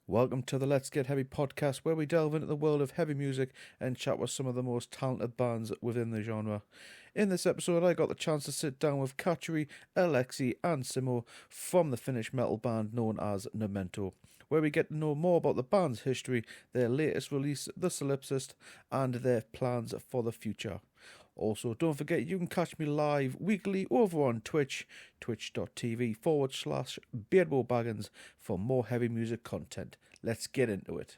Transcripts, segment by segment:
Welcome to the Let's Get Heavy podcast, where we delve into the world of heavy music and chat with some of the most talented bands within the genre. In this episode, I got the chance to sit down with Katri, Alexi, and Simo from the Finnish metal band known as Numento, where we get to know more about the band's history, their latest release, the Solipsist, and their plans for the future. Also, don't forget you can catch me live weekly over on Twitch, twitch.tv/BeardboWaggons for more heavy music content. Let's get into it.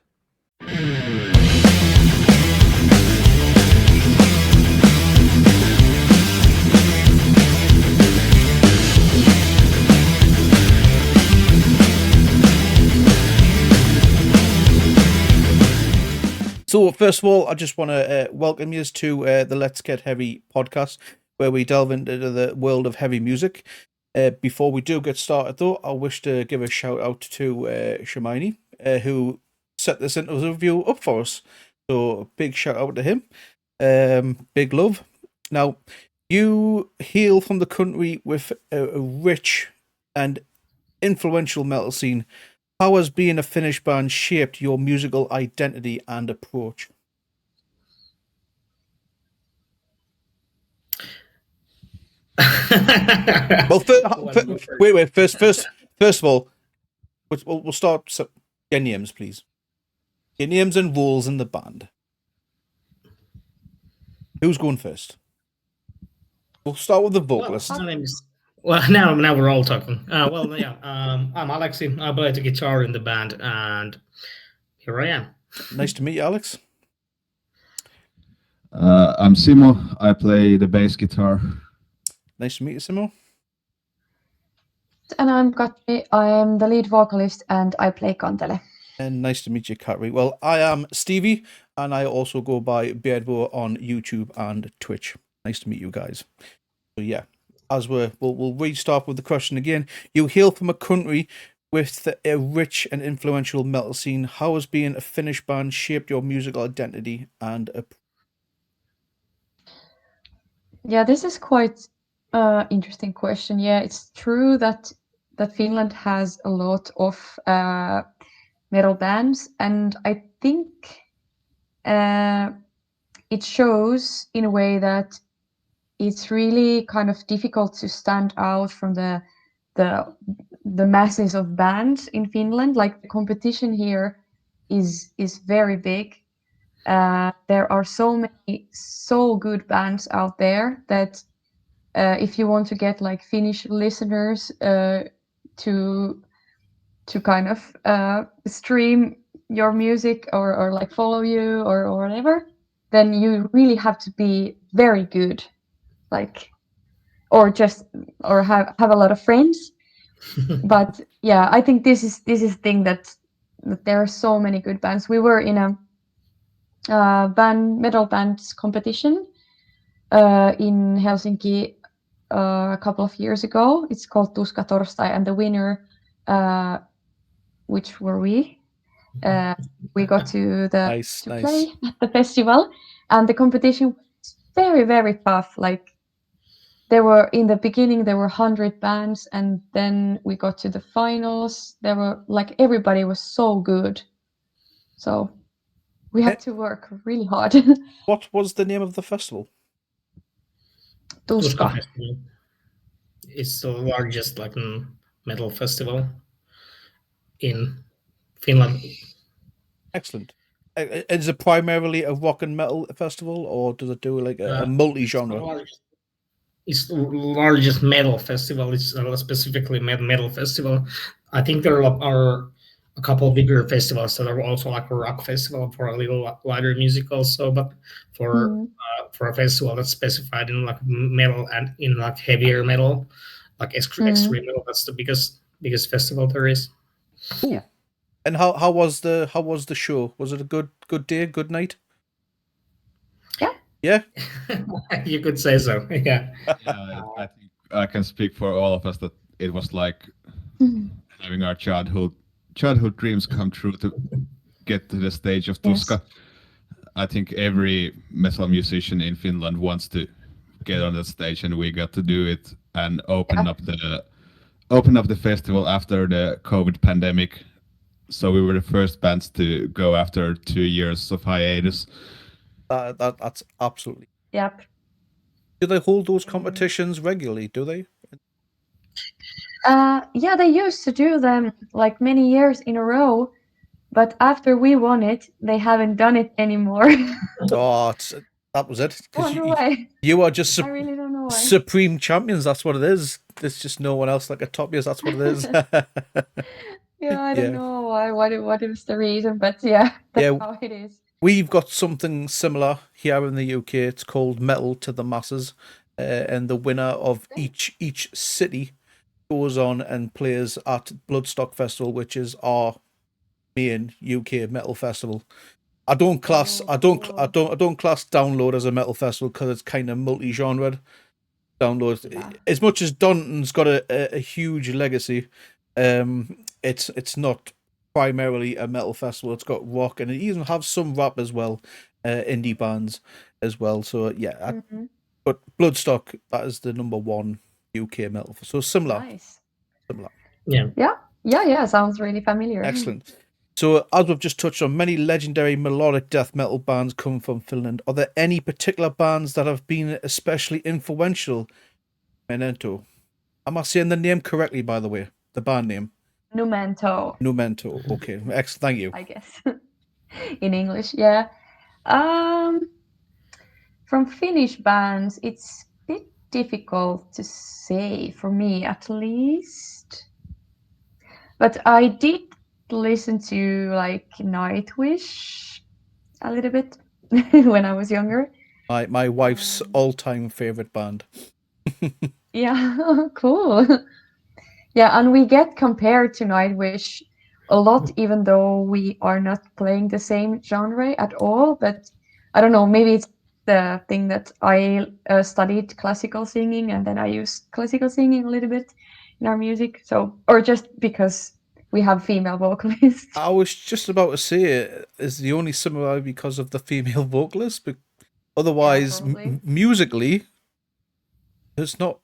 So, first of all, I just want to welcome you to the Let's Get Heavy podcast, where we delve into the world of heavy music. Before we do get started, though, I wish to give a shout out to Shimani, who set this interview up for us. So, big shout out to him. Big love. Now, you hail from the country with a rich and influential metal scene. How has being a Finnish band shaped your musical identity and approach? Well, first of all, we'll start. Your names, please. Your names and roles in the band. Who's going first? We'll start with the vocalist. My name is. Well, now we're all talking. I'm Alexi. I play the guitar in the band, and here I am. Nice to meet you, Alex. I'm Simo. I play the bass guitar. Nice to meet you, Simo. And I'm Katri. I am the lead vocalist, and I play kantele. And nice to meet you, Katri. Well, I am Stevie, and I also go by Beardbo on YouTube and Twitch. Nice to meet you guys. So yeah. As we'll restart with the question again. You hail from a country with a rich and influential metal scene. How has being a Finnish band shaped your musical identity and Yeah, this is quite interesting question. Yeah, it's true that Finland has a lot of metal bands, and I think it shows in a way that it's really kind of difficult to stand out from the masses of bands in Finland. Like, the competition here is very big. There are so many so good bands out there that if you want to get like Finnish listeners to kind of stream your music or like follow you or whatever, then you really have to be very good. Like, or have a lot of friends. But yeah, I think this is thing that there are so many good bands. We were in a metal bands competition in Helsinki a couple of years ago. It's called Tuska Torstai, and the winner, which were we got to play at the festival, and the competition was very, very tough. Like, in the beginning there were 100 bands, and then we got to the finals. There were like, everybody was so good, so we had to work really hard. What was the name of the festival? Tuska. It's the largest metal festival in Finland. Excellent. Is it primarily a rock and metal festival, or does it do like a multi-genre? It's the largest metal festival. It's specifically metal festival. I think there are a couple of bigger festivals that are also like a rock festival for a little lighter music also, but for a festival that's specified in like metal and in like heavier metal, like extreme metal, that's the biggest festival there is. Yeah. And how was the show? Was it a good day, good night? Yeah. You could say so. Yeah. I think I can speak for all of us that it was like having our childhood dreams come true to get to the stage of Tuska. Yes. I think every metal musician in Finland wants to get on that stage, and we got to do it and open up the festival after the COVID pandemic So we were the first bands to go after 2 years of hiatus. That's absolutely. Yep. Do they hold those competitions regularly? Do they? Yeah, they used to do them like many years in a row, but after we won it, they haven't done it anymore. Oh, that was it. Because Wonder why. you are just I really don't know why. supreme champions. That's what it is. There's just no one else that could top you. That's what it is. Yeah, I Yeah. don't know why. What is the reason? But yeah, that's Yeah. how it is. We've got something similar here in the UK. It's called Metal to the Masses, and the winner of each city goes on and plays at Bloodstock Festival, which is our main UK metal festival. I don't class Oh, cool. I don't class Download as a metal festival because it's kind of multi-genre. Download, Yeah. as much as Donton's got a huge legacy, it's not primarily a metal festival. It's got rock and it even has some rap as well, indie bands as well. So yeah, Mhm. but Bloodstock, that is the number one UK metal. So similar. Nice. Yeah. Yeah. Sounds really familiar. Excellent. So, as we've just touched on, many legendary melodic death metal bands come from Finland. Are there any particular bands that have been especially influential? Memento. Am I saying the name correctly, by the way? The band name? Numento, Numento. Okay. Excellent. Thank you. I guess. In English, yeah. From Finnish bands, it's a bit difficult to say for me, at least. But I did listen to like Nightwish a little bit when I was younger. My wife's all-time favorite band. Yeah, cool. Yeah, and we get compared to Nightwish a lot, even though we are not playing the same genre at all. But I don't know, maybe it's the thing that I studied classical singing and then I use classical singing a little bit in our music. So, or just because we have female vocalists. I was just about to say it is the only similarity because of the female vocalist, but otherwise, probably. musically, there's not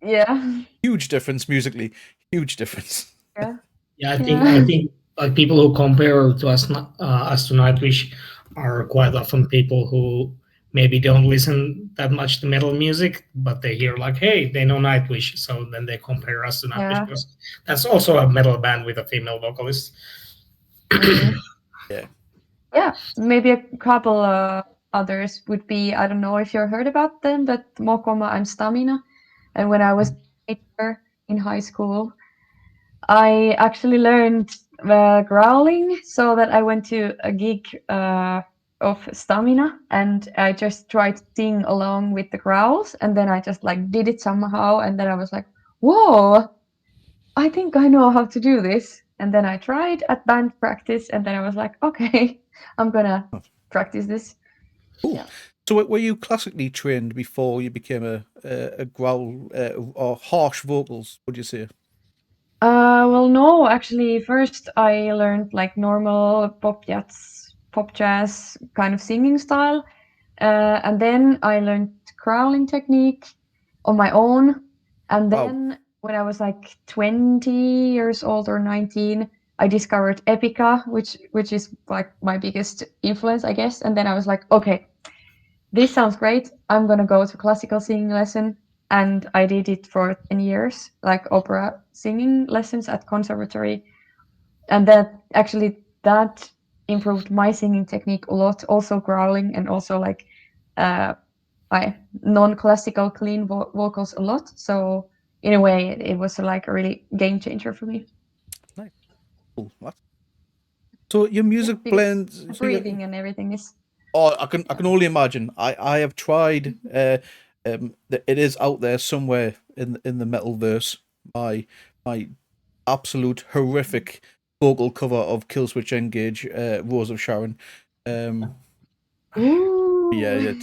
Yeah. huge difference musically. Huge difference. Yeah. Yeah, I Yeah. think like people who compare to us to Nightwish are quite often people who maybe don't listen that much to metal music, but they hear like, hey, they know Nightwish, so then they compare us to Nightwish Yeah. because that's also a metal band with a female vocalist. Mhm. Yeah. Yeah, maybe a couple others would be, I don't know if you heard about them, but Mokoma and Stamina. And when I was a teenager in high school, I actually learned growling so that I went to a gig of Stamina and I just tried to sing along with the growls and then I just like did it somehow and then I was like, whoa, I think I know how to do this. And then I tried at band practice and then I was like, okay, I'm gonna practice this. Cool. Yeah. So, were you classically trained before you became a growl or harsh vocals? Would you say? Well, no, actually, first I learned like normal pop jazz kind of singing style, and then I learned growling technique on my own. And Wow. then when I was like 20 years old or 19, I discovered Epica, which is like my biggest influence, I guess. And then I was like, okay, this sounds great. I'm gonna go to classical singing lesson. And I did it for 10 years, like opera singing lessons at conservatory. And that improved my singing technique a lot, also growling and also like my non-classical clean vocals a lot. So in a way, it was like a really game changer for me. Nice. Cool. So your music Yeah, because blends. So breathing and everything is. oh, I can only imagine. I have tried. It is out there somewhere in the metal verse. My absolute horrific vocal cover of Killswitch Engage, Rose of Sharon. Ooh. Yeah.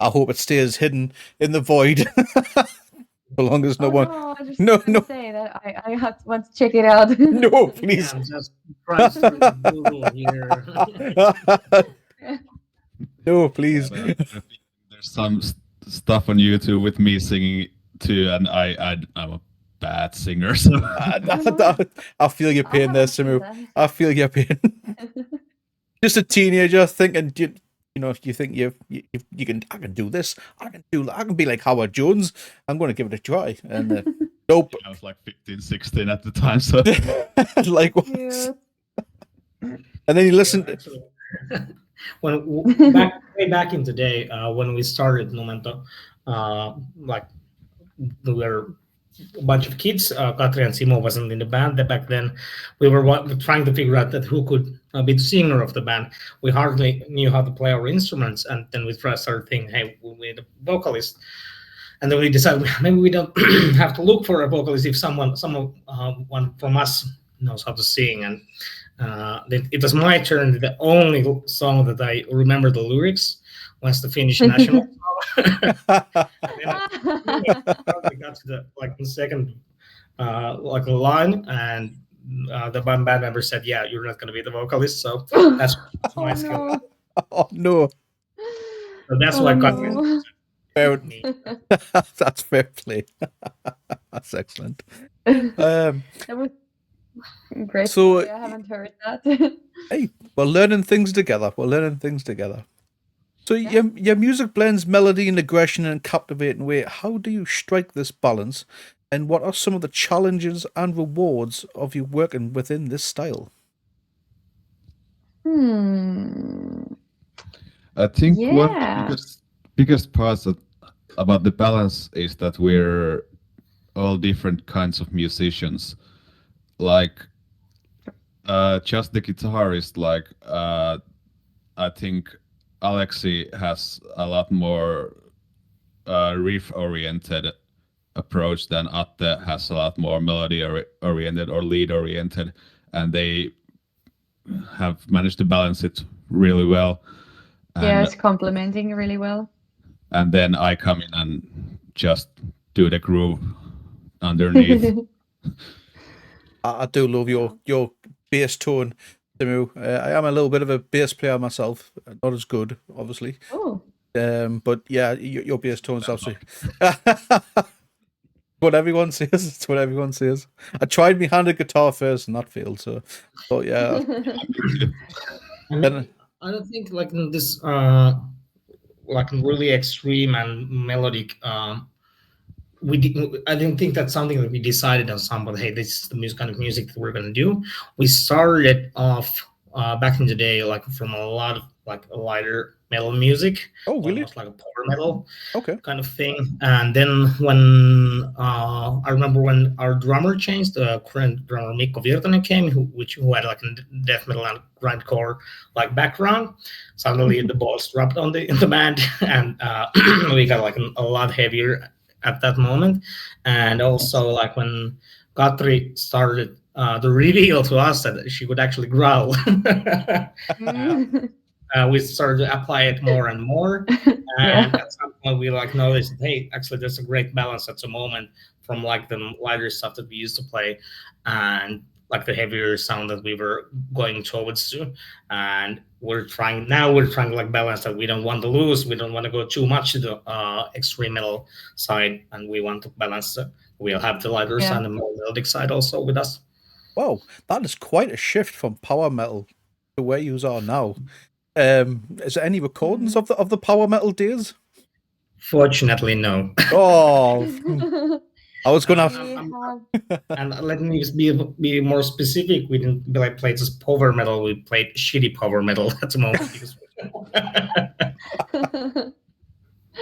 I hope it stays hidden in the void. So long as no one. No, I just No, want to no, say that I want to check it out. no, please. I'm just trying through Google here. No, please. But I think there's some stuff on YouTube with me singing too, and I'm bad singer. So I feel your pain there, Simu. I feel your pain. Just a teenager thinking, you think you can, I can do this, I can be like Howard Jones, I'm going to give it a try, and nope. I was like 15, 16 at the time, so Like what? Cute. And then you listen. Actually, way back in the day, when we started Numento, like we were a bunch of kids. Katri and Simo wasn't in the band back then. We were trying to figure out that who could be the singer of the band. We hardly knew how to play our instruments, and then we started thinking, hey, we need a vocalist. And then we decided maybe we don't have to look for a vocalist if someone one from us knows how to sing. And it was my turn. The only song that I remember the lyrics was the Finnish national song. We got to the second line, and the band member said, "Yeah, you're not going to be the vocalist." So that's my skill. No. Oh no! So that's why no. Fair, that's fair play. That's excellent. That was great. So I haven't heard that. hey, we're learning things together. So your music blends melody and aggression in a captivating way. How do you strike this balance? And what are some of the challenges and rewards of you working within this style? I think one of Yeah. the biggest parts about the balance is that we're all different kinds of musicians. Like just the guitarist, like I think Alexi has a lot more riff-oriented approach than Atte has a lot more melody-oriented or lead-oriented, and they have managed to balance it really well. Yeah, it's complementing really well. And then I come in and just do the groove underneath. I do love your bass tone, Timu. I am a little bit of a bass player myself, not as good, obviously. Oh. But yeah, your bass tone's absolutely. What everyone says. It's what everyone says. I tried my hand at guitar first, and that failed. So, but yeah. I don't think like in this like really extreme and melodic. I didn't think that's something that we decided on somebody. Hey, this is the kind of music that we're gonna do. We started off back in the day, like from a lot of like a lighter metal music. Oh, really? Almost like a power metal kind of thing. And then when I remember when our drummer changed, the current drummer Mikko Virtanen came, who had like a death metal and grindcore like background. Suddenly the balls dropped in the band, and we got like a lot heavier at that moment. And also like when Katri started the reveal to us that she could actually growl. We started to apply it more and more, and at some point we like noticed, hey, actually there's a great balance at the moment from like the lighter stuff that we used to play and like the heavier sound that we were going towards to. And we're trying to like balance that. We don't want to lose, we don't want to go too much to the extreme metal side, and we want to balance we'll have the lighter side and the more melodic side also with us. Wow, that is quite a shift from power metal to where you are now. Is there any recordings of the power metal days? Fortunately, no. Oh, I was gonna. And let me be more specific. We didn't play just power metal. We played shitty power metal at the moment.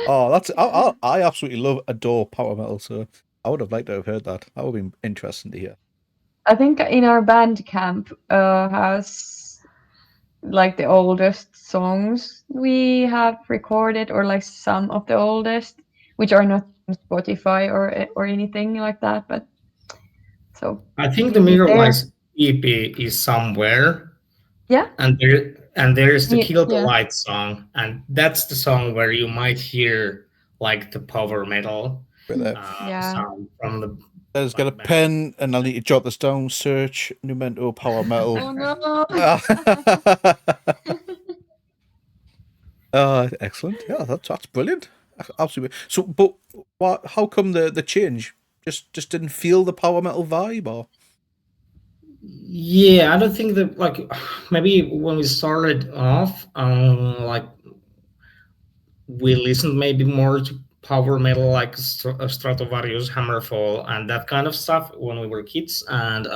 Oh, that's I absolutely adore power metal. So I would have liked to have heard that. That would be interesting to hear. I think in our band camp has like the oldest songs we have recorded, or like some of the oldest, which are not on Spotify or anything like that. But so I think the Mirror Lights EP is somewhere. Yeah. And there's the Kill the Light song, and that's the song where you might hear like the power metal sound from the. There's got a pen, and I need to jot this down. Search Numento power metal. Oh no! Excellent. Yeah, that's brilliant. Absolutely. So, but how come the change just didn't feel the power metal vibe, or Yeah, I don't think that like maybe when we started off, like we listened maybe more to power metal like Stratovarius, Hammerfall, and that kind of stuff when we were kids, and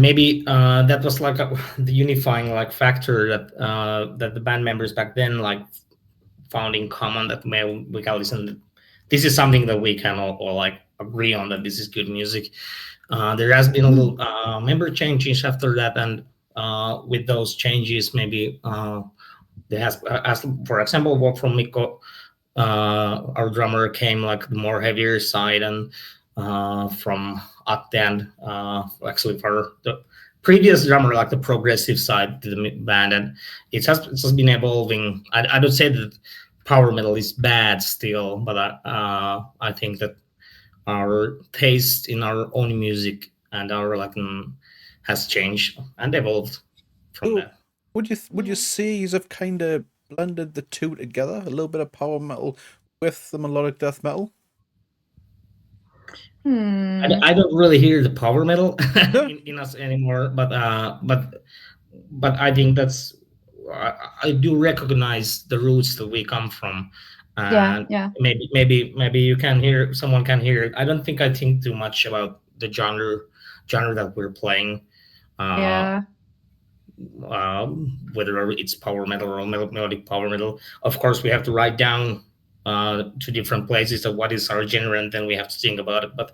maybe that was like the unifying like factor that the band members back then like found in common, that we can listen. This is something that we can all like agree on, that this is good music. There has been a little member changes after that, and with those changes, maybe there has, as for example, from Mikko, our drummer came like the more heavier side, and from Atte and actually for the previous drummer, like the progressive side to the band, and it's just been evolving. I don't say that power metal is bad still, but I think that our taste in our own music and our like has changed and evolved from So, that. would you say you've kind of blended the two together, a little bit of power metal with the melodic death metal? I don't really hear the power metal Yeah. in us anymore, but I think that's I do recognize the roots that we come from, and Yeah. maybe you can hear, someone can hear it. I don't think I think too much about the genre that we're playing, Yeah. whether it's power metal or melodic power metal. Of course, we have to write down to different places of what is our genre, and then we have to think about it. But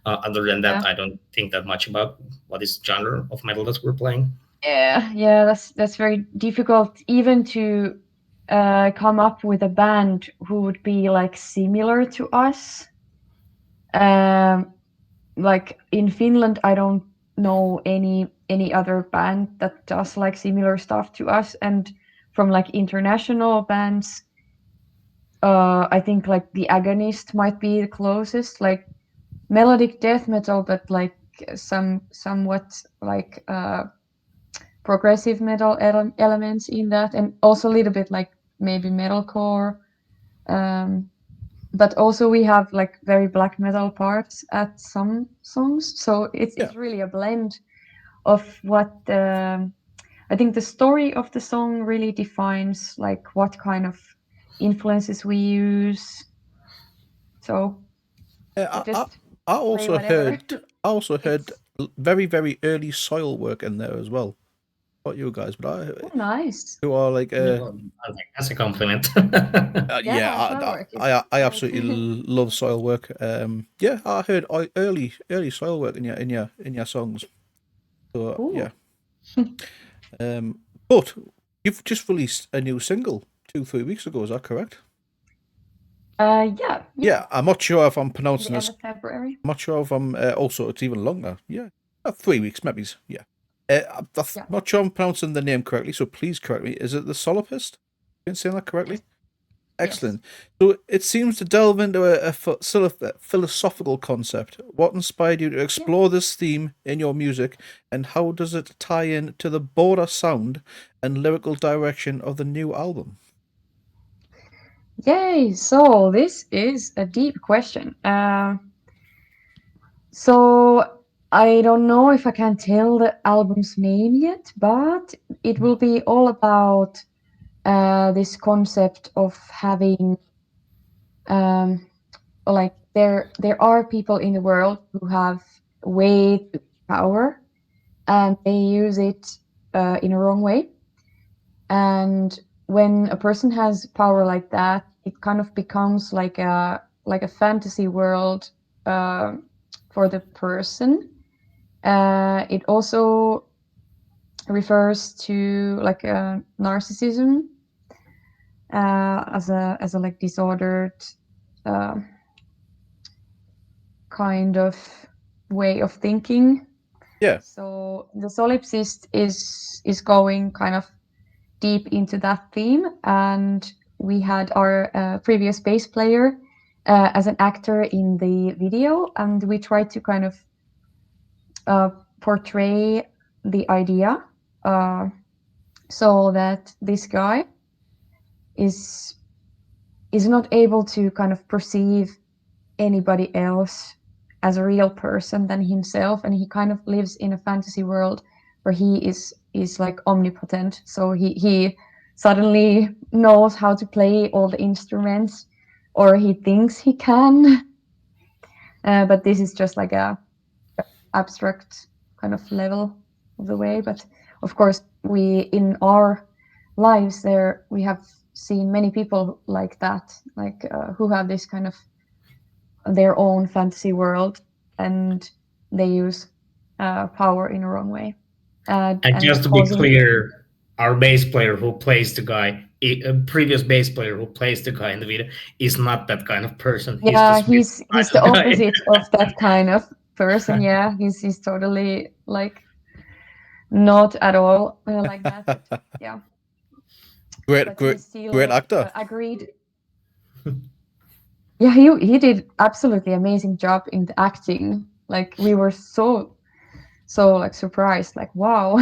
other than that, Yeah. I don't think that much about what is genre of metal that we're playing. Yeah, that's very difficult even to come up with a band who would be like similar to us. Like in Finland, I don't know any other band that does like similar stuff to us, and from like international bands, I think like the Agonist might be the closest, like melodic death metal, but like somewhat like progressive metal elements in that, and also a little bit like maybe metalcore. But also we have like very black metal parts at some songs, so it's really a blend of what I think the story of the song really defines like what kind of influences we use. So I, just I play also whatever. I also heard It's very very early soil work in there as well. Not you guys, but nice. who are like I think that's a compliment. yeah, Yeah, soil work is I great. absolutely love soil work. Yeah, I heard early soil work in your songs. So Cool. yeah, but you've just released a new single 2-3 weeks ago. Is that correct? Yeah. Yeah, I'm not sure if I'm The pronouncing end this. of February. I'm not sure if I'm also it's even longer. Yeah, 3 weeks maybe. Yeah, I'm Yeah. not sure I'm pronouncing the name correctly. So please correct me. Is it the Solipsist? Been saying that correctly? Excellent. So it seems to delve into a philosophical concept. What inspired you to explore this theme in your music, and how does it tie in to the broader sound and lyrical direction of the new album? Yay! So this is a deep question. So I don't know if I can tell the album's name yet, but it will be all about this concept of having like there are people in the world who have way too much power, and they use it in a wrong way. And when a person has power like that, it kind of becomes like a fantasy world for the person. It also refers to like narcissism as a like disordered uh, kind of way of thinking. Yeah, So the solipsist is going kind of deep into that theme, and we had our previous bass player as an actor in the video, and we tried to kind of portray the idea so that this guy is not able to kind of perceive anybody else as a real person than himself, and he kind of lives in a fantasy world where he is like omnipotent. So he suddenly knows how to play all the instruments, or he thinks he can. But this is just like a abstract kind of level of the way. But of course, we in our lives there we have seen many people like that, like who have this kind of their own fantasy world, and they use power in a wrong way. And just to be clear, our bass player who plays the guy, a previous bass player who plays the guy in the video, is not that kind of person. Yeah, he's the opposite of that kind of person. Yeah, he's totally like not at all like that. But, yeah. Great actor. Agreed. Yeah, he did absolutely amazing job in the acting. Like we were so like surprised, like wow.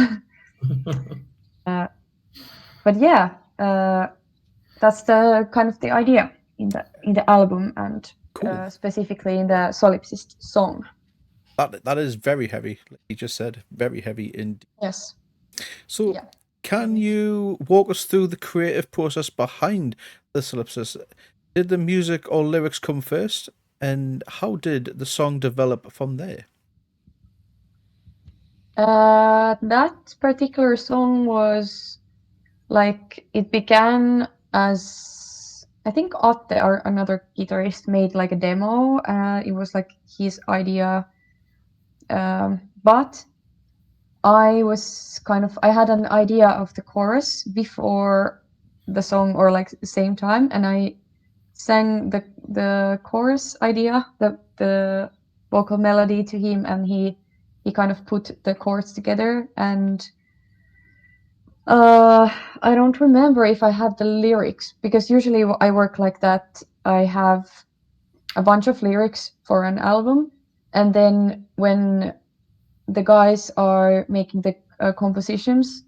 But yeah, that's the kind of the idea in the album, and Cool. Specifically in the Solipsist song. That is very heavy, like you just said, very heavy indeed. Yes. So can you walk us through the creative process behind the Solipsist? Did the music or lyrics come first, and how did the song develop from there? That particular song was like, it began as, I think Atte, or another guitarist, made like a demo. It was like his idea, but I had an idea of the chorus before the song, or like the same time, and I sang the chorus idea, the vocal melody to him, and he kind of put the chords together. And I don't remember if I had the lyrics, because usually I work like that. I have a bunch of lyrics for an album, and then when the guys are making the compositions,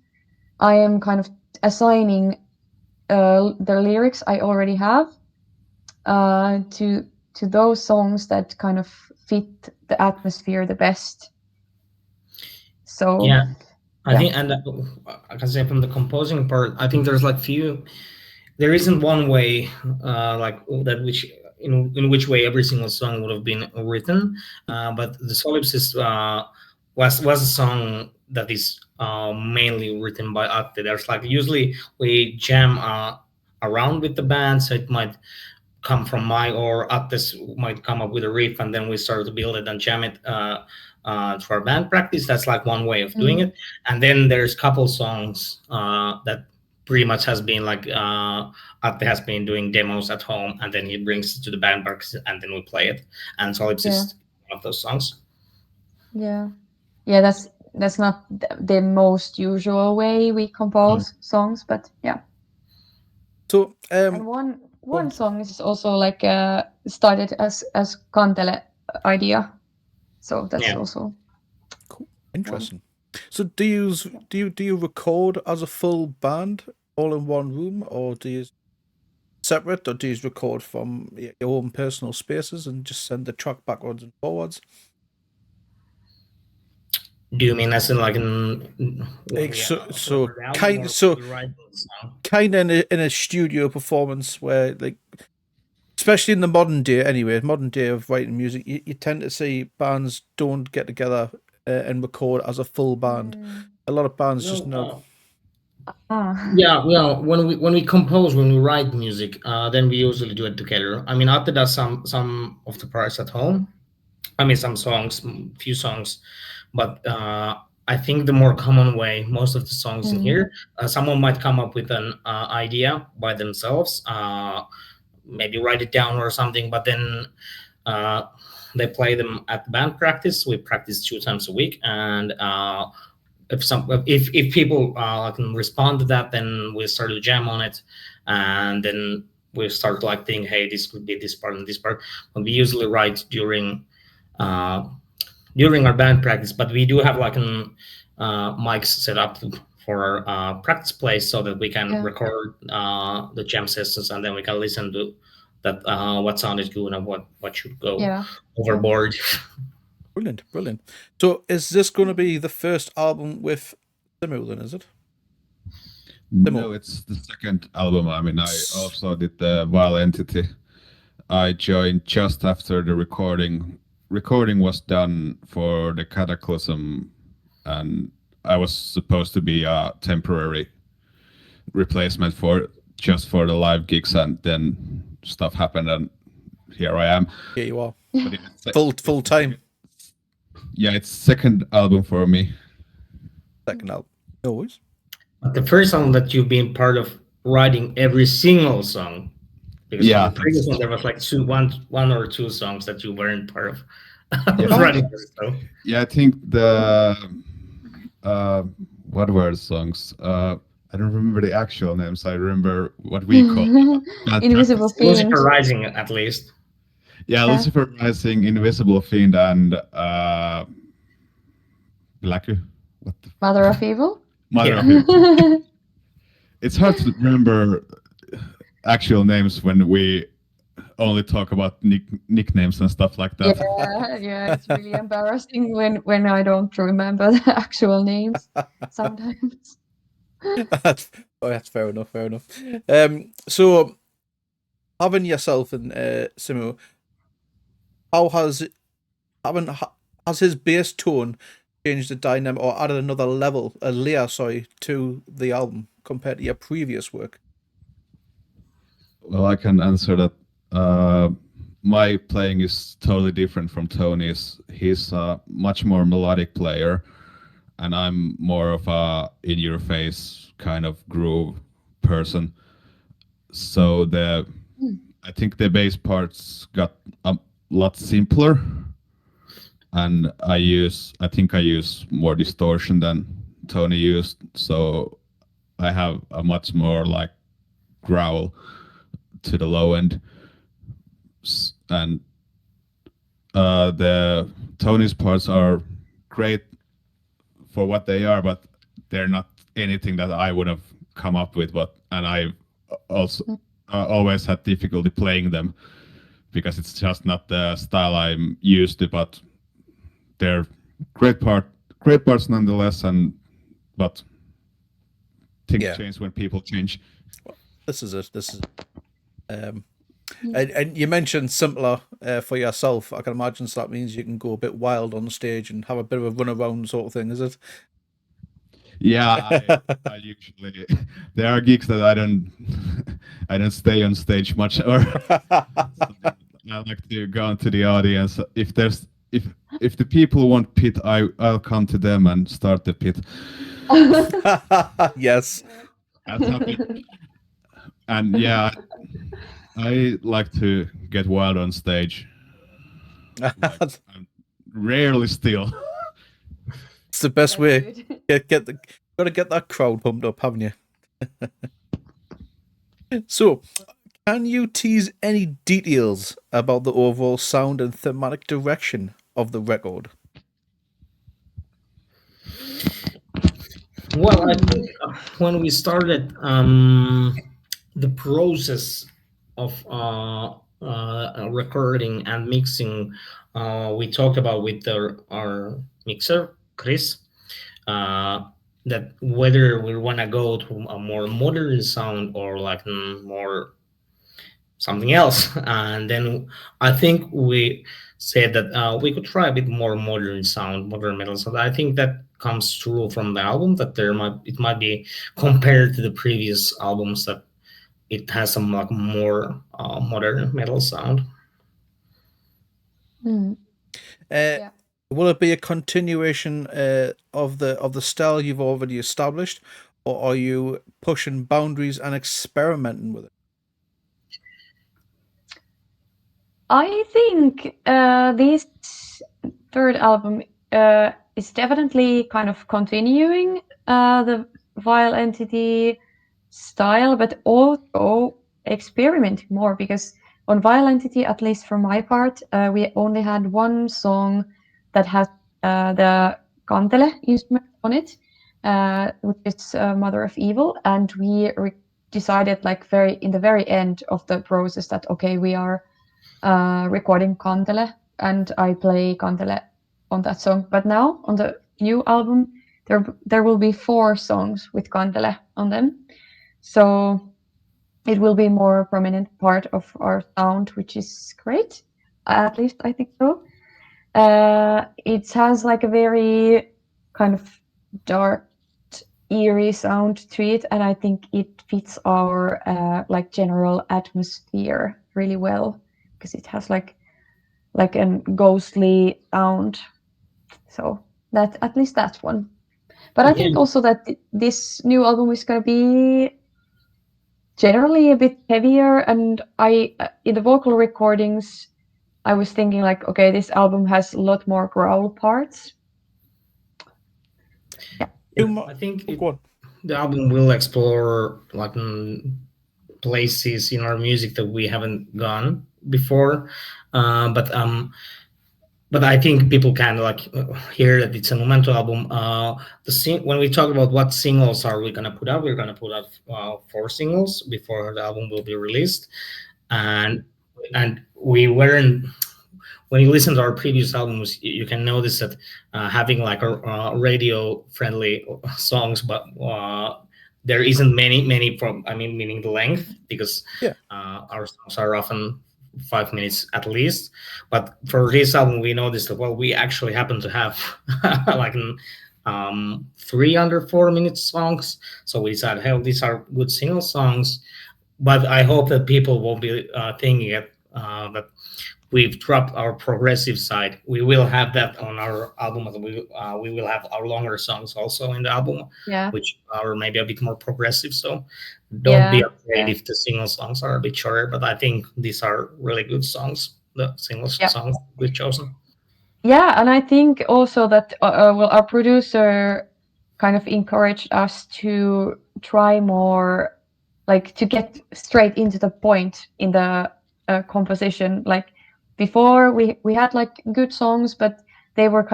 I am kind of assigning the lyrics I already have to those songs that kind of fit the atmosphere the best. So yeah, I think, and I can say from the composing part, I think there's like there isn't one way like that which in which way every single song would have been written, but the Solipsist was a song that is mainly written by Atte. There's like, usually we jam around with the band, so it might come from or Atte's might come up with a riff, and then we start to build it and jam it to our band practice. That's like one way of doing it. And then there's couple songs that pretty much has been like Atte has been doing demos at home, and then he brings it to the band practice, and then we play it. And Solipsist is one of those songs. Yeah, that's not the most usual way we compose songs, but yeah. So and one song is also like started as Kantele idea, so that's also cool. Interesting. So do you record as a full band all in one room, or do you separate, or do you record from your own personal spaces and just send the track backwards and forwards? Do you mean as in like kind of in a studio performance where, like, especially in the modern day of writing music, you tend to see bands don't get together and record as a full band. A lot of bands just know. Yeah, well, when we compose, when we write music, then we usually do it together. I mean, Atte does some of the parts at home. I mean, some songs, few songs, but I think the more common way, most of the songs in here, someone might come up with an idea by themselves, maybe write it down or something, but then they play them at the band practice. We practice 2 times a week, and if people can respond to that, then we start to jam on it, and then we start like thinking, hey, this could be this part and this part. But we usually write during our band practice, but we do have like an mics set up for our practice place, so that we can record the jam sessions, and then we can listen to that what sounded good and what should go Yeah. overboard. Brilliant. So is this going to be the first album with Simu then, is it? No, it's the second album. I mean, I also did the Vile Entity. I joined just after the recording. Recording was done for the Cataclysm, and I was supposed to be a temporary replacement for the live gigs, and then stuff happened, and here I am. Here you are. But Full time. Yeah, it's second album for me. Second album. No worries. But the first album that you've been part of writing every single song, because Yeah, on the previous one there was like one or two songs that you weren't part of Yeah. writing. So. Yeah, I think the what were the songs? I don't remember the actual names. I remember what we call them. Invisible Fiend. Lucifer Rising, at least. Yeah, Lucifer Rising, Invisible Fiend, and Blacku. What the Mother of Evil. Mother of Evil. It's hard to remember actual names when we only talk about nicknames and stuff like that. Yeah, it's really embarrassing when I don't remember the actual names sometimes. That's fair enough. So having yourself and Simu, how has his bass tone changed the dynamic or added another layer, to the album compared to your previous work? Well, I can answer that. My playing is totally different from Tony's. He's a much more melodic player, and I'm more of a in-your-face kind of groove person. So I think the bass parts got a lot simpler, and I think I use more distortion than Tony used. So I have a much more like growl to the low end, and the Tony's parts are great for what they are, but they're not anything that I would have come up with. And I also always had difficulty playing them because it's just not the style I'm used to. But they're great parts nonetheless. But things change when people change. Well, this is it. And you mentioned simpler for yourself. I can imagine so that means you can go a bit wild on stage and have a bit of a run around sort of thing, is it? Yeah, I usually there are gigs that I don't stay on stage much, or I like to go into the audience. If the people want pit, I'll come to them and start the pit. Yes. And yeah, I like to get wild on stage. I'm rarely still. It's the best way. Gotta get that crowd pumped up, haven't you? So, can you tease any details about the overall sound and thematic direction of the record? Well, I think when we started the process of recording and mixing, we talked about with our mixer, Chris, that whether we want to go to a more modern sound or like more something else. And then I think we said that we could try a bit more modern sound, modern metal sound. I think that comes through from the album, that it might be compared to the previous albums that it has some like more modern metal sound. Yeah. Will it be a continuation of the style you've already established, or are you pushing boundaries and experimenting with it? I think this third album is definitely kind of continuing the Vile Entity style, but also experimenting more, because on Vile Entity, at least for my part, we only had one song that has the kantele instrument on it, which is Mother of Evil, and we decided like in the very end of the process that okay, we are recording kantele, and I play kantele on that song. But now on the new album, there will be 4 songs with kantele on them, so it will be more prominent part of our sound, which is great. At least I think so. It has like a very kind of dark, eerie sound to it, and I think it fits our like general atmosphere really well, because it has like a ghostly sound. So that, at least that's one. But I think also that this new album is going to be generally a bit heavier, and in the vocal recordings I was thinking like, okay, this album has a lot more growl parts. I think the album will explore like places in our music that we haven't gone before, but I think people can like hear that it's a Numento album. When we talk about what singles are we gonna put out, we're gonna put out 4 singles before the album will be released, and we weren't. When you listen to our previous albums, you can notice that having like a radio-friendly songs, but there isn't many from. I mean, meaning the length, because our songs are often 5 minutes at least. But for this album, we noticed that we actually happen to have like 3 under 4 minute songs. So we decided, hey, these are good single songs. But I hope that people won't be thinking that we've dropped our progressive side. We will have that on our album. We will have our longer songs also in the album, which are maybe a bit more progressive. So don't be afraid if the single songs are a bit shorter. But I think these are really good songs, the single songs we've chosen. Yeah, and I think also that our producer kind of encouraged us to try more, like to get straight into the point in the composition. Like before, we had like good songs, but they were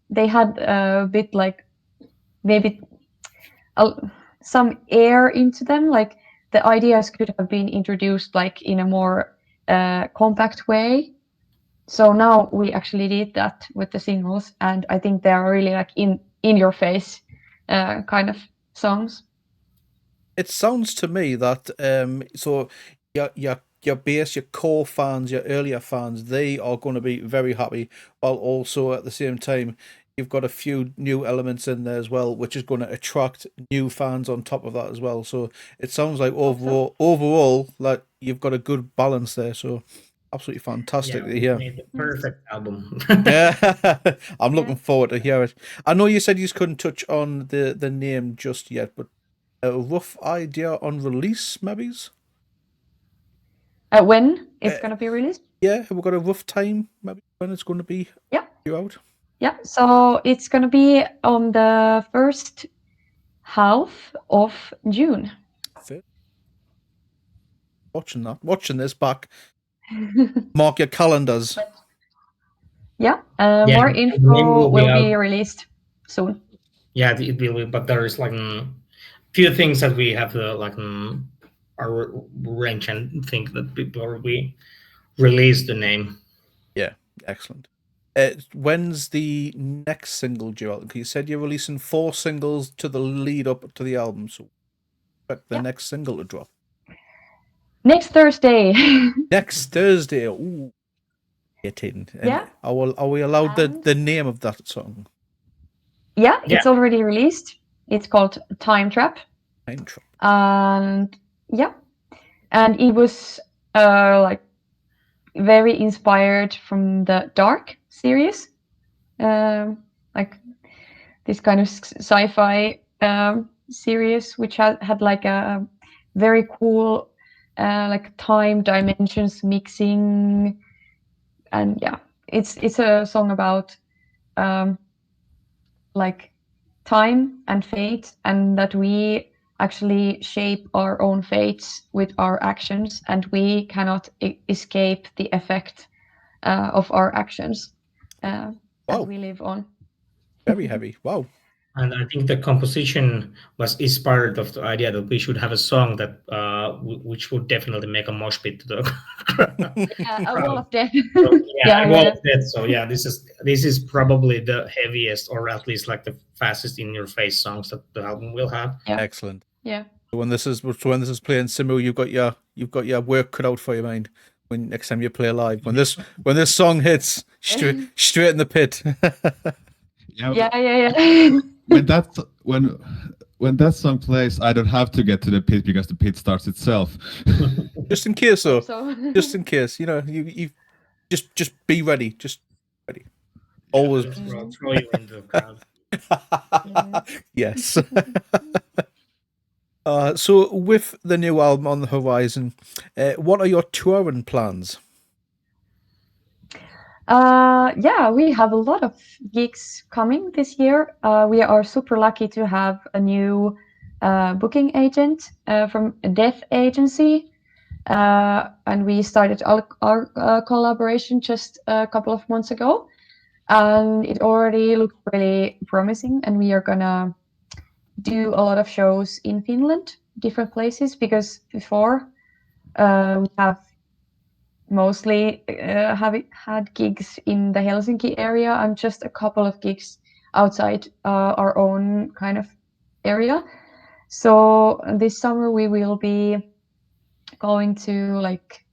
they had a bit like maybe some air into them. Like the ideas could have been introduced like in a more compact way. So now we actually did that with the singles, and I think they are really like in your face kind of songs. It sounds to me that so your base, your core fans, your earlier fans, they are going to be very happy, while also at the same time you've got a few new elements in there as well, which is going to attract new fans on top of that as well. So it sounds like overall like you've got a good balance there. So absolutely fantastic to hear. Made the perfect album. Yeah, I'm looking forward to hear it. I know you said you couldn't touch on the name just yet, but a rough idea on release, maybe? When it's going to be released? Yeah, have we got a rough time, maybe, when it's going to be due out? Yeah, so it's going to be on the first half of June. Watching this back. Mark your calendars. More info will be released soon. Yeah, it will be, but there is like few things that we have to like arrange and think that before we release the name. Yeah, excellent. When's the next single due out? You said you're releasing 4 singles to the lead up to the album, so expect the next single to drop. Next Thursday. Next Thursday. Ooh. Get in. And are we allowed the name of that song? Yeah, it's already released. It's called Time Trap. Time Trap. And and it was like very inspired from the Dark series, like this kind of sci-fi series, which had like a very cool like time dimensions mixing, and it's a song about like time and fate, and that we actually shape our own fates with our actions, and we cannot escape the effect of our actions that we live on. Very heavy. Wow. And I think the composition was inspired of the idea that we should have a song that which would definitely make a mosh pit to the crowd. Yeah, a wall of death. So, Yeah, well, yeah. so yeah, this is probably the heaviest, or at least like the fastest in your face songs that the album will have. Yeah. Excellent. Yeah. When this is playing, Simu, you've got your work cut out for you, mind. When next time you play live, when this song hits, straight in the pit. Yeah. When that song plays, I don't have to get to the pit because the pit starts itself. Just in case, though. So Just in case, you just be ready. Just ready. Always. Just throw you into the crowd. Yes. So with the new album on the horizon, what are your touring plans? Yeah, we have a lot of gigs coming this year. We are super lucky to have a new booking agent from a deaf agency. And we started our collaboration just a couple of months ago. And it already looks really promising. And we are gonna do a lot of shows in Finland, different places, because before we have mostly had gigs in the Helsinki area and just a couple of gigs outside our own kind of area. So this summer we will be going to like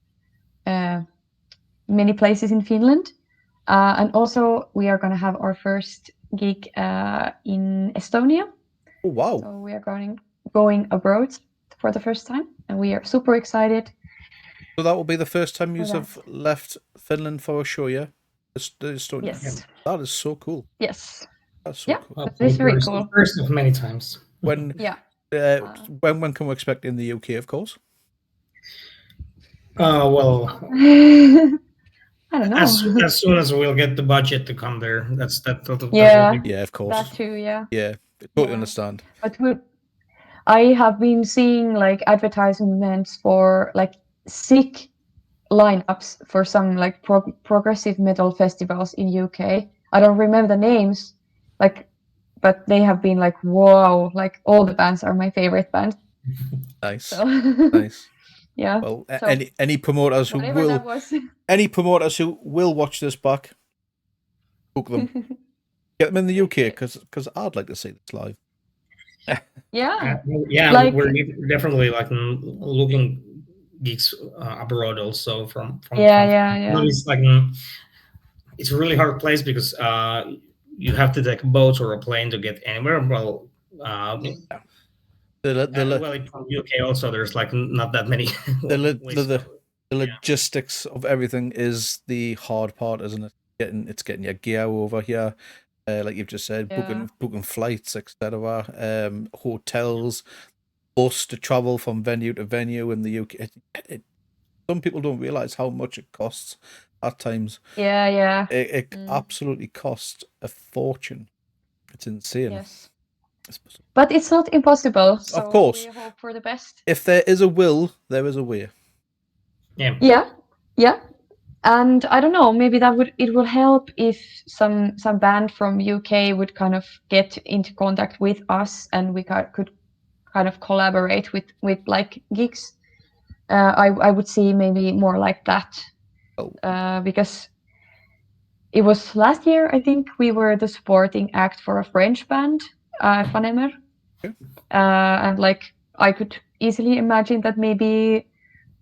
many places in Finland. And also we are going to have our first gig in Estonia. Oh, wow. So we are going abroad for the first time, and we are super excited. So that will be the first time you For have left Finland for a show, yeah? Estonia. Yes. That is so cool. Yes. That's so cool. Well, It's very cool. First of many times. When Yeah. when can we expect in the UK, of course? Well, I don't know. as soon as we'll get the budget to come there, that's Yeah. Yeah, of course. That too, yeah. Yeah, totally Yeah. understand. But I have been seeing like advertisements for like sick lineups for some like progressive metal festivals in UK. I don't remember the names, but they have been like, wow, like all the bands are my favorite band. Nice. So Nice. yeah. Well, So, any promoters who whatever that was. any promoters who will watch this back, book them. Get them in the UK because I'd like to see this live. Yeah. Yeah, Like- we're definitely like looking gigs abroad also from Yeah. It's like it's a really hard place because you have to take a boat or a plane to get anywhere. Well, from UK also there's like not that many. The logistics of everything is the hard part, isn't it? Getting your gear over here, like you've just said, Yeah. booking flights, etc. Hotels, bus to travel from venue to venue in the UK. Some people don't realize how much it costs at times. Yeah. It absolutely costs a fortune. It's insane. Yes. But it's not impossible. So Of course. we hope for the best. If there is a will, there is a way. Yeah. And I don't know, maybe it will help if some band from UK would kind of get into contact with us, and we could kind of collaborate with like gigs. I would see maybe more like that. Because it was last year, I think we were the supporting act for a French band, Fanemer. And like I could easily imagine that maybe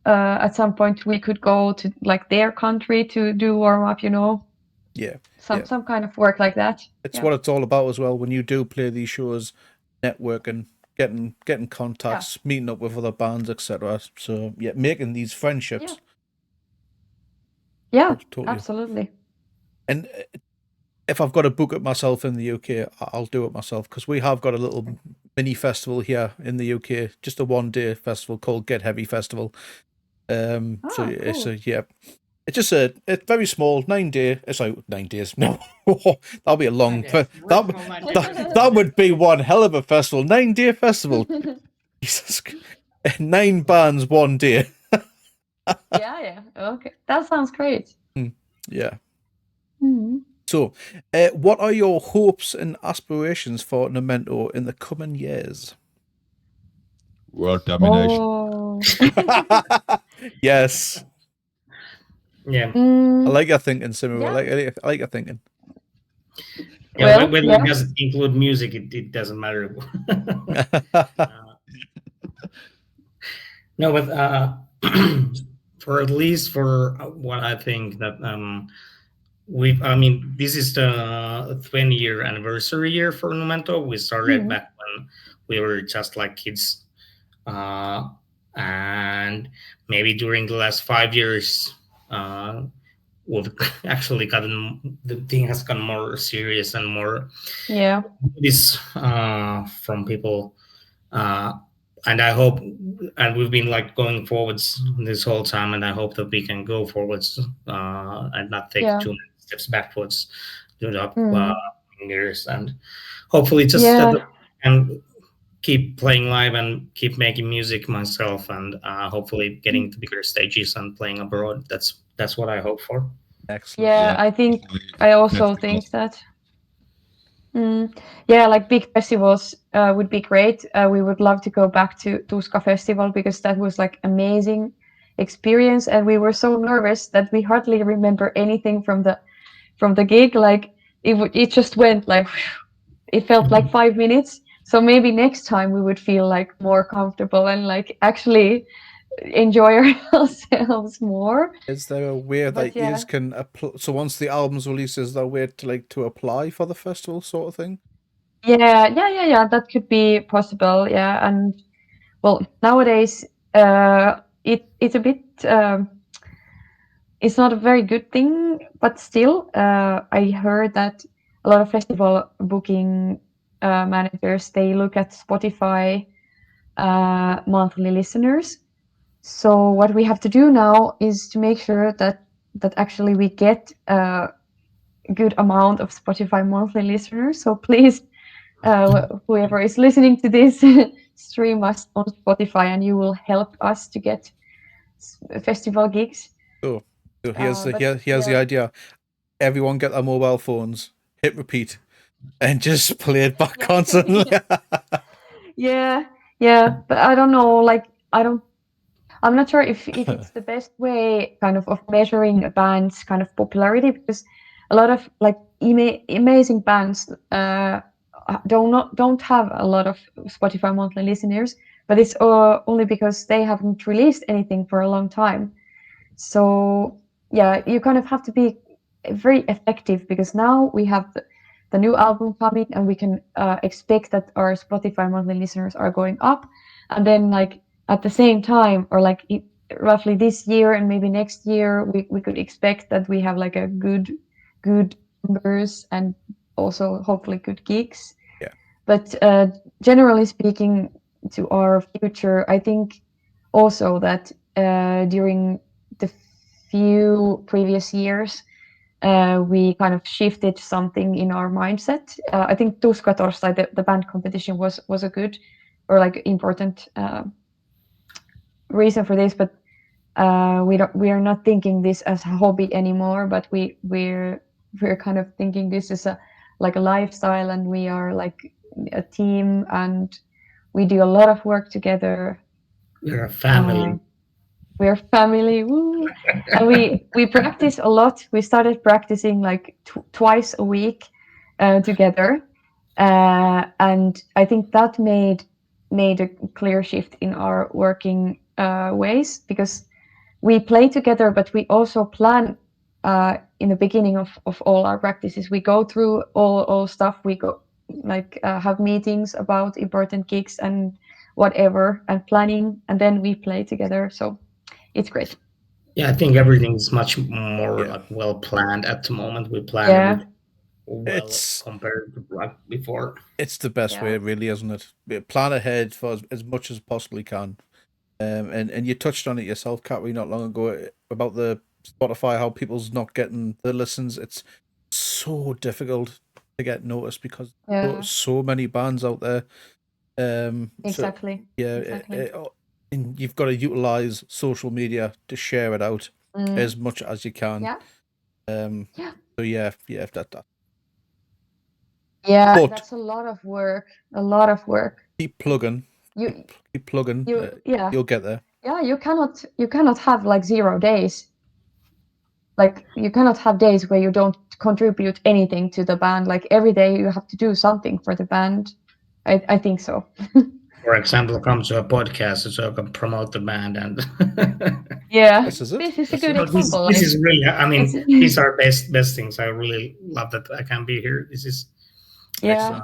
at some point we could go to like their country to do warm up, Yeah. Some kind of work like that. It's what it's all about as well. When you do play these shows, networking, getting contacts, meeting up with other bands, etc. So yeah, making these friendships. Yeah, Totally. absolutely. And if I've got to book it myself in the UK, I'll do it myself, because we have got a little mini festival here in the UK, just a 1-day festival called Get Heavy Festival. Cool. It's it's very small, 9 day. Sorry, 9 days. No, that'll be a long. That would be one hell of a festival. 9-day festival. Jesus, 9 bands, 1 day. Yeah. Okay, that sounds great. Yeah. Mm-hmm. So, what are your hopes and aspirations for Numento in the coming years? World domination. Oh. Yes, Yeah. I like your thinking, Simmer. Yeah. I like your thinking. Yeah, Well, whether yeah. it doesn't include music, it doesn't matter. No, but for at least for what I think that I mean, this is the 20-year anniversary year for Numento. We started Mhm. back when we were just like kids, and maybe during the last 5 years, we've actually gotten the thing has gotten more serious and more Yeah. this from people. And I hope, and we've been like going forwards this whole time, and I hope that we can go forwards and not take Yeah. too many steps backwards to the Mm. years, and hopefully just Yeah. that and keep playing live and keep making music myself, and hopefully getting to bigger stages and playing abroad. That's what I hope for. Excellent. Yeah, I think I also think that. Yeah, like big festivals would be great. We would love to go back to Tuska Festival because that was like amazing experience, and we were so nervous that we hardly remember anything from the gig. Like it just went like it felt like 5 minutes. So maybe next time we would feel like more comfortable and like actually enjoy ourselves more. Is there a way But that you yeah. can apply? So once the album's released, is there a way to apply for the festival sort of thing? Yeah. That could be possible. Yeah, and well, nowadays it's a bit it's not a very good thing, but still, I heard that a lot of festival booking managers they look at Spotify monthly listeners. So what we have to do now is to make sure that actually we get a good amount of Spotify monthly listeners. So please, whoever is listening to this, stream us on Spotify, and you will help us to get festival gigs. So here's the yeah. idea. Everyone get their mobile phones, hit repeat, and just play it back constantly. Yeah, but I don't know. Like I'm not sure if it's the best way kind of measuring a band's kind of popularity, because a lot of like amazing bands don't have a lot of Spotify monthly listeners, but it's only because they haven't released anything for a long time. So yeah, you kind of have to be very effective, because now we have the new album coming, and we can expect that our Spotify monthly listeners are going up, and then like at the same time, or like roughly this year and maybe next year, we could expect that we have like a good numbers and also hopefully good gigs. Yeah. But generally speaking, to our future, I think also that during the few previous years, we kind of shifted something in our mindset. I think Tuska Torstai, the band competition, was a good or like important reason for this, but we are not thinking this as a hobby anymore, but we're kind of thinking this is a like a lifestyle, and we are like a team, and we do a lot of work together. We're a family. We're family, woo! And we practice a lot. We started practicing like twice a week together, and I think that made a clear shift in our working ways, because we play together, but we also plan in the beginning of all our practices. We go through all stuff. We go like have meetings about important gigs and whatever, and planning, and then we play together. So it's great. Yeah, I think everything is much more Yeah. like well planned at the moment. We plan Yeah. everything well It's compared to like before. it's the best way, really, isn't it? Plan ahead for as much as possibly can. And you touched on it yourself, Catry, not long ago about the Spotify, how people's not getting the listens. It's so difficult to get noticed because so many bands out there. Exactly. So, yeah, Exactly. and you've got to utilize social media to share it out as much as you can. Yeah. Yeah. So yeah, that. Yeah, But that's a lot of work. A lot of work. keep plugging. You Keep plugging. yeah. You'll get there. Yeah, you cannot have like 0 days. Like you cannot have days where you don't contribute anything to the band. Like every day you have to do something for the band. I think so. For example, come to a podcast so I can promote the band and Yeah, This is it. this is a This good is it. example. this Like, is really, I mean, it's these are best things. I really love that I can be here. This is yeah. Excellent.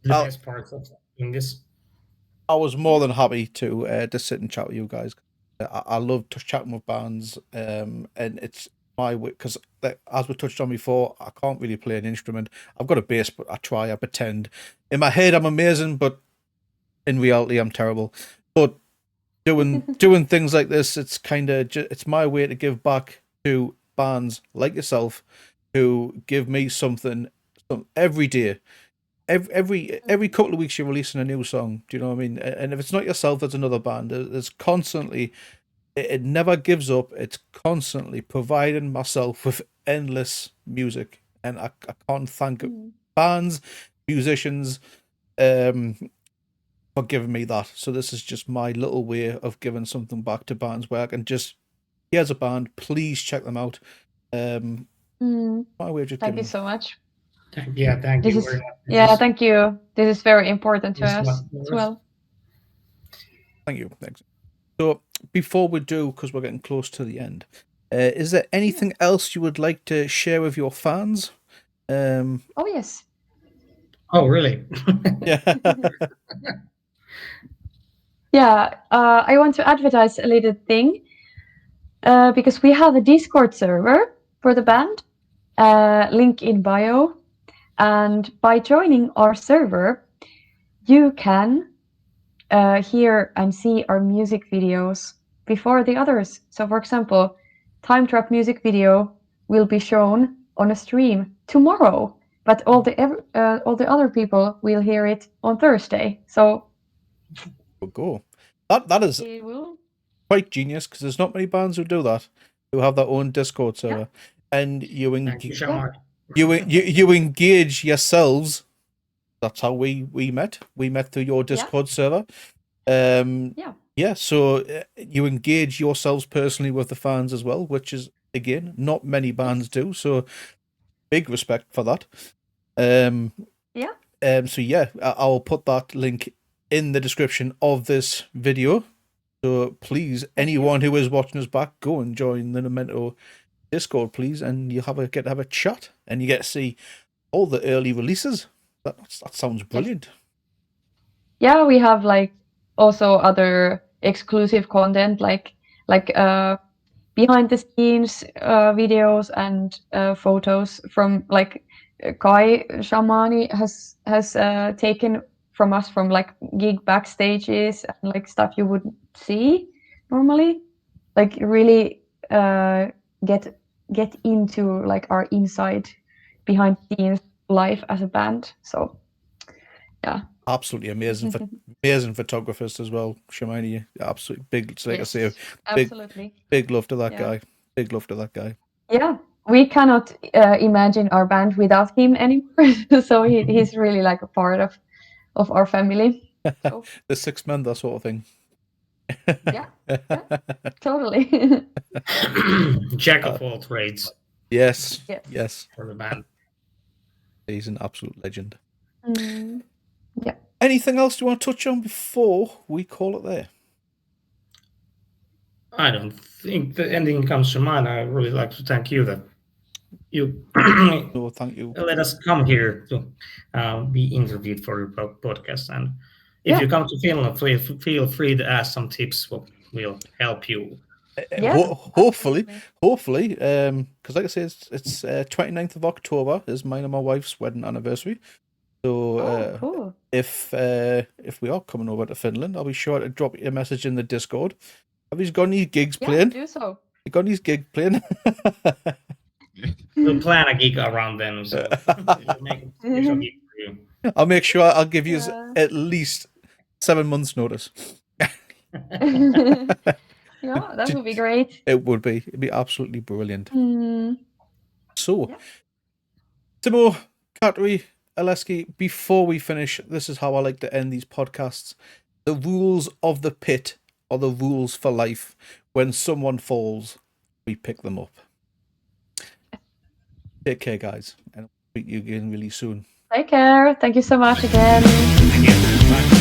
the I'll- best part of doing this. I was more than happy to sit and chat with you guys. I love chatting with bands, and it's my way because, as we touched on before, I can't really play an instrument. I've got a bass, but I try. I pretend. In my head, I'm amazing, but in reality, I'm terrible. But doing things like this, it's kind of it's my way to give back to bands like yourself, who give me something every day. Every couple of weeks you're releasing a new song. Do you know what I mean? And if it's not yourself, there's another band. There's constantly, it never gives up. It's constantly providing myself with endless music, and I can't thank bands, musicians, for giving me that. So this is just my little way of giving something back to bands where I can just, here's a band, please check them out. My way of just Thank you giving. so much. Yeah, thank This you is very much. yeah, thank you. This is very important to Yes, us of as course. well. Thank you. Thanks. So before we do, because we're getting close to the end, is there anything else you would like to share with your fans? Oh yes. Oh, really? Yeah. Yeah, I want to advertise a little thing because we have a Discord server for the band, link in bio. And by joining our server, you can hear and see our music videos before the others. So, for example, Time Trap music video will be shown on a stream tomorrow, but all the other people will hear it on Thursday. So, Cool. That is it will. quite genius, because there's not many bands who do that, who have their own Discord server, and you Thank you so much. you engage yourselves. That's how we met. We met through your Discord server. Yeah. So you engage yourselves personally with the fans as well, which is, again, not many bands do. So big respect for that. So yeah, I'll put that link in the description of this video. So please, anyone who is watching us back, go and join the Numento Discord, please, and you get to have a chat, and you get to see all the early releases. That sounds brilliant. Yeah, we have like also other exclusive content like behind the scenes videos and photos from like Kai Shamani has taken from us from like gig backstages and like stuff you wouldn't see normally. Like really get into like our inside behind the scenes life as a band. So yeah. Absolutely amazing, amazing photographers as well. Shamani, absolutely big. Like Yes, I say, absolutely. big love to that guy. Big love to that guy. Yeah, we cannot imagine our band without him anymore. So he's really like a part of our family. So. The sixth man, that sort of thing. Yeah, totally. Jack of all trades. Yes. For the band. He's an absolute legend. Yeah. Anything else you want to touch on before we call it there? I don't think that anything comes to mind. I really like to thank you that you No, thank you. let us come here to be interviewed for your podcast. And if you come to Finland, feel free to ask some tips. We'll help you. Hopefully, because like I say, it's 29th of October is mine and my wife's wedding anniversary. So cool. If we are coming over to Finland, I'll be sure to drop you a message in the Discord. Have you got any gigs playing? Do so. You got any gigs playing? We'll plan a gig around them, so we'll make a special gig for you. I'll make sure I'll give you at least 7 months' notice. Yeah, that would be great. It would be. It'd be absolutely brilliant. So, Yeah. Timo, Katri, Aleski, before we finish, this is how I like to end these podcasts. The rules of the pit are the rules for life. When someone falls, we pick them up. Take care, guys, and I'll speak to you again really soon. Take care. Thank you so much again. Thank you. Bye.